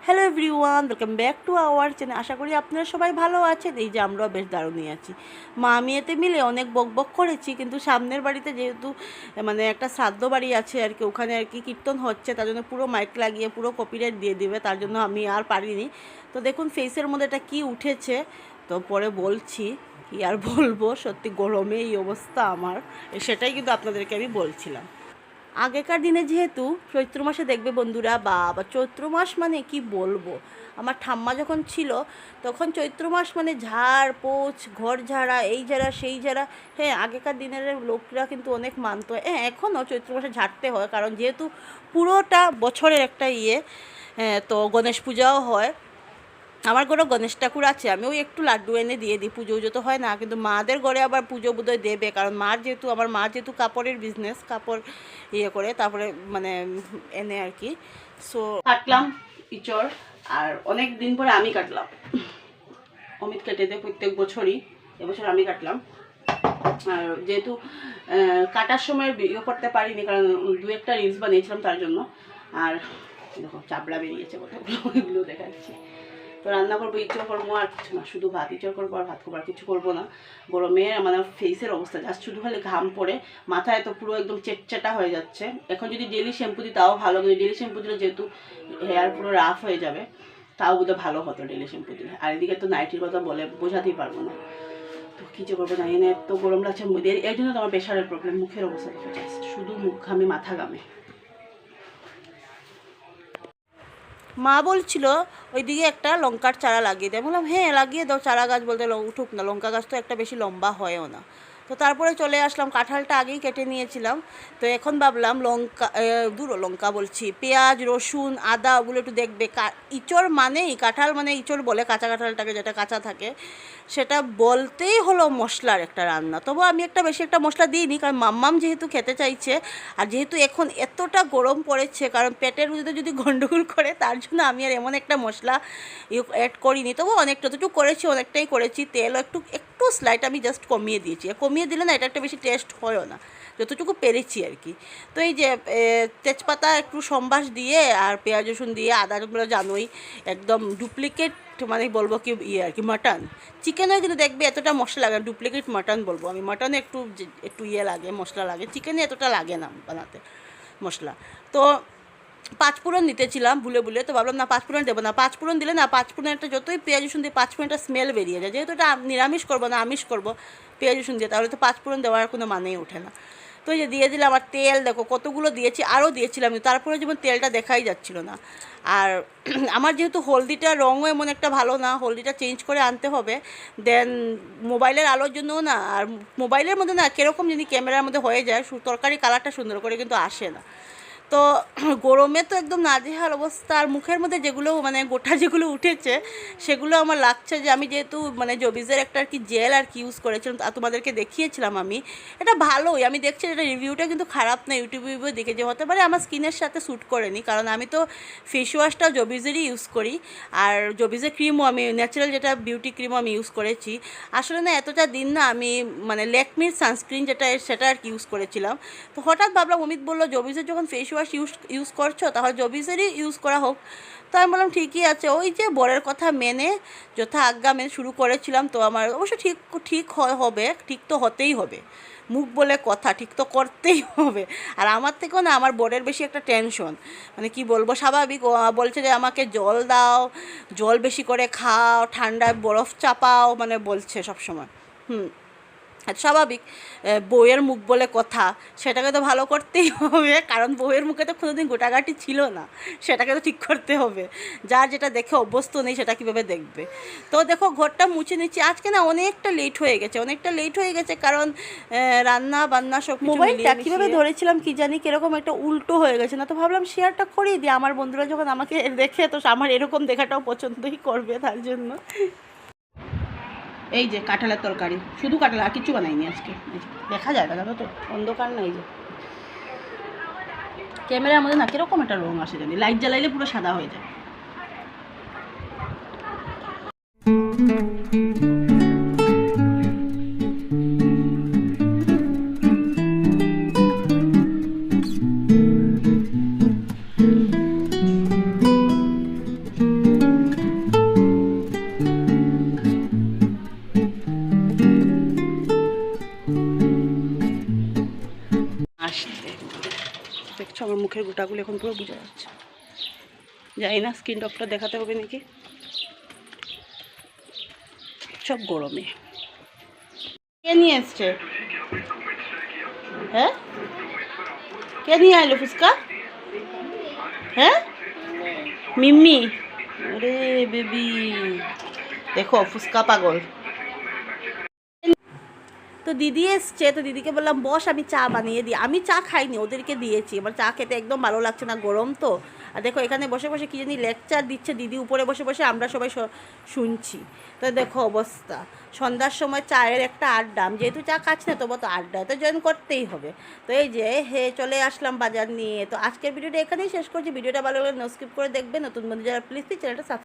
Hello everyone, welcome back to our channel. আশা করি আপনারা সবাই ভালো আছেন। এই যে আমরাও বেশ দারুণই আছি। মা আমি এতে মিলে অনেক বকবক করেছি, কিন্তু সামনের বাড়িতে যেহেতু মানে একটা শ্রাদ্ধ বাড়ি আছে আর কি, ওখানে আর কি কীর্তন হচ্ছে, তার জন্য পুরো মাইক লাগিয়ে পুরো কপিরাইট দিয়ে দিবে, তার জন্য আমি আর পারিনি। তো দেখুন ফেসের মধ্যে এটা কী উঠেছে, তো পরে বলছি। কি আর বলবো, সত্যি গরমে এই অবস্থা আমার, সেটাই কিন্তু আপনাদেরকে আমি বলছিলাম। আগেকার দিনে যেহেতু চৈত্র মাসে দেখবে বন্ধুরা, বা চৈত্র মাস মানে কি বলবো, আমার ঠাম্মা যখন ছিল তখন চৈত্র মাস মানে ঝাড় পোছ, ঘর ঝাড়া, এই ঝাড়া সেই ঝাড়া। হ্যাঁ, আগেকার দিনের লোকরা কিন্তু অনেক মানতো। হ্যাঁ, এখনও চৈত্র মাসে ঝাড়তে হয়, কারণ যেহেতু পুরোটা বছরের একটা হ্যাঁ, তো গণেশ পূজাও হয়। আমার ঘরে গণেশ ঠাকুর আছে, আমি ওই একটু লাড্ডু এনে দিয়ে দিই, পুজো উজো তো হয় না, কিন্তু মাদের ঘরে আবার পুজো বোধহয় দেবে, কারণ আমার মা যেহেতু কাপড়ের বিজনেস, কাপড় করে, তারপরে মানে এনে আর কি। সো কাটলাম ইচড়, আর অনেক দিন পরে আমি কাটলাম। অমিত কেটে দেয় প্রত্যেক বছরই, এবছর আমি কাটলাম। আর যেহেতু কাটার সময় করতে পারিনি, কারণ দু একটা রিলস বানিয়েছিলাম তার জন্য। আর দেখো চাবড়া বেরিয়েছে কতগুলো, ওইগুলো দেখাচ্ছি। তো রান্না করবো, ইঁচড় করবো, আর কিছু না, শুধু ভাত। ইঁচড় করবো আর ভাত করবো, আর কিছু করবো না। গরমে মানে ফেসের অবস্থা জাস্ট, শুধু খালি ঘাম পড়ে, মাথায় তো পুরো একদম চেটচেটা হয়ে যাচ্ছে। এখন যদি ডেলি শ্যাম্পু দিই তাও ভালো, কিন্তু ডেলি শ্যাম্পু দিলে যেহেতু হেয়ার পুরো রাফ হয়ে যাবে, তাও বোধহয় ভালো হতো ডেলি শ্যাম্পু দিলে। আর এদিকে তো নাইটির কথা বলে বোঝাতেই পারবো না। তো কী যে করবো জানি না, এত গরম লাগছে। এর জন্য তো আমার প্রেশারের প্রবলেম, মুখের অবস্থা দেখে জাস্ট শুধু মুখ ঘামে, মাথা ঘামে। মা বলছিল ওইদিকে একটা লঙ্কার চারা লাগিয়ে দেয়। বললাম হ্যাঁ লাগিয়ে দাও, চারা গাছ বলতে উঠুক না, লঙ্কা গাছ তো একটা বেশি লম্বা হয়ও না। তো তারপরে চলে আসলাম, কাঁঠালটা আগেই কেটে নিয়েছিলাম। তো এখন ভাবলাম লঙ্কা বলছি, পেঁয়াজ রসুন আদা ওগুলো একটু দেখবে। ইঁচড় মানেই, কাঁঠাল মানে ইঁচড় বলে, কাঁচা কাঁঠালটাকে যেটা কাঁচা থাকে, সেটা বলতেই হলো মশলার একটা রান্না। তবু আমি বেশি একটা মশলা দিইনি, কারণ মাম্মাম যেহেতু খেতে চাইছে, আর যেহেতু এখন এতটা গরম পড়েছে, কারণ পেটের মধ্যে যদি গন্ডগোল করে, তার জন্য আমি আর এমন একটা মশলা অ্যাড করিনি। তবু অনেকটা যতটুকু করেছি অনেকটাই করেছি। তেলও একটু স্লাইট আমি জাস্ট কমিয়ে দিয়েছি। কমিয়ে দিলে না এটা একটা বেশি টেস্ট হয়ও না, যতটুকু পেরেছি আর কি। তো এই যে তেজপাতা একটু সম্বাস দিয়ে, আর পেঁয়াজ রসুন দিয়ে, আদা তোমরা জানোই একদম ডুপ্লিকেট, মানে বলবো কি আর কি মাটন। চিকেনও কিন্তু দেখবে এতটা মশলা লাগে, ডুপ্লিকেট মাটন বলবো আমি। মাটনে একটু লাগে, মশলা লাগে, চিকেনে এতটা লাগে না বানাতে মশলা। তো পাঁচফোড়ন দিতেছিলাম ভুলে, তো ভাবলাম না পাঁচফোড়ন দেবো না। পাঁচফোড়ন দিলে না, পাঁচফোড়নটা যতই পেঁয়াজ রসুন দিয়ে পাঁচফোড়নটা স্মেল বেরিয়ে যায়। যেহেতু এটা নিরামিষ করবো না, আমিষ করবো পেঁয়াজ রসুন দিয়ে, তাহলে তো পাঁচফোড়ন দেওয়ার কোনো মানেই ওঠে না। তো এই যে দিয়ে দিলাম, আর তেল দেখো কতগুলো দিয়েছি, আরও দিয়েছিলাম, তারপরে যেমন তেলটা দেখাই যাচ্ছিল না। আর আমার যেহেতু হলদিটার রঙও এমন একটা ভালো না, হলদিটা চেঞ্জ করে আনতে হবে। দেন মোবাইলের আলোর জন্যও না, আর মোবাইলের মধ্যে না কীরকম যদি ক্যামেরার মধ্যে হয়ে যায়, তরকারি কালারটা সুন্দর করে কিন্তু আসে না। তো গরমে তো একদম নাজেহাল অবস্থা। আর মুখের মধ্যে যেগুলো মানে গোটা যেগুলো উঠেছে, সেগুলো আমার লাগছে যে আমি যেহেতু মানে জবিজের একটা আর কি জেল আর কি ইউজ করেছিলাম, তোমাদেরকে দেখিয়েছিলাম আমি। এটা ভালোই, আমি দেখছি এটা রিভিউটা কিন্তু খারাপ না। ইউটিউবে দেখে যে হতে পারে আমার স্কিনের সাথে শ্যুট করেনি, কারণ আমি তো ফেস ওয়াশটাও জবিজেরই ইউজ করি, আর জবিজের ক্রিমও আমি ন্যাচারাল যেটা বিউটি ক্রিমও আমি ইউজ করেছি। আসলে না এতটা দিন না আমি মানে ল্যাকমির সানস্ক্রিন সেটা আর কি ইউজ করেছিলাম। তো হঠাৎ ভাবলাম, অমিত বললো জবিজের যখন ফেস ওয়াশ ইউজ করছো, তাহলে জবিজেরই ইউজ করা হোক। তো আমি বললাম ঠিকই আছে, ওই যে বরের কথা মেনে, যথা আজ্ঞা মেনে শুরু করেছিলাম। তো আমার অবশ্য ঠিক হবে, ঠিক তো হতেই হবে, মুখ বলে কথা, ঠিক তো করতেই হবে। আর আমার থেকেও না আমার বরের বেশি একটা টেনশন, মানে কি বলবো, স্বাভাবিক। ও বলছে যে আমাকে জল দাও, জল বেশি করে খাও, ঠান্ডায় বরফ চাপাও, মানে বলছে সবসময়। স্বাভাবিক, বউয়ের মুখ বলে কথা, সেটাকে তো ভালো করতেই হবে, কারণ বউয়ের মুখে তো কোনোদিন গোটাগাটি ছিল না, সেটাকে তো ঠিক করতে হবে। যার যেটা দেখে অভ্যস্ত নেই সেটা কীভাবে দেখবে। তো দেখো ঘরটা মুছে নিচ্ছি। আজকে না অনেকটা লেট হয়ে গেছে, কারণ রান্না বান্না সব মোবাইলটা কীভাবে ধরেছিলাম কি জানি, কীরকম একটা উল্টো হয়ে গেছে না। তো ভাবলাম শেয়ারটা করিয়ে দিই, আমার বন্ধুরা যখন আমাকে দেখে, তো আমার এরকম দেখাটাও পছন্দই করবে, তার জন্য। এই যে কাঁঠালের তরকারি, শুধু কাঁঠাল, আর কিছু বানাইনি আজকে। দেখা যায় না, জানো তো অন্ধকার না, এই যে ক্যামেরার মধ্যে না কীরকম একটা রঙ আসে জানি, লাইট জ্বালাইলে পুরো সাদা হয়ে যায়। মুখের গোটাগুলো এখন পুরো বোঝা যাচ্ছে। জানি না স্কিন ডক্টর দেখাতে হবে নাকি, সব গরমে। কে নিয়ে এসছে? হ্যাঁ, কে নিয়ে আইলো ফুচকা? হ্যাঁ, মিম্মি। আরে বেবি, দেখো ফুচকা পাগল। তো দিদি এসছে, তো দিদিকে বললাম বস আমি চা বানিয়ে দিই। আমি চা খাইনি, ওদেরকে দিয়েছি। আমার চা খেতে একদম ভালো লাগছে না, গরম তো। আর দেখো এখানে বসে বসে কী জানি লেকচার দিচ্ছে দিদি, উপরে বসে বসে আমরা সবাই শুনছি। তো দেখো অবস্থা, সন্ধ্যার সময় চায়ের একটা আড্ডা, আমি যেহেতু চা খাচ্ছি না তবু তো আড্ডা তো জয়েন করতেই হবে। তো এই যে চলে আসলাম বাজার নিয়ে। তো আজকের ভিডিওটা এখানেই শেষ করছি। ভিডিওটা ভালো লাগলে স্কিপ করে দেখবেন। নতুন বন্ধু যারা প্লিজ চ্যানেলটা সাবস্ক্রাইব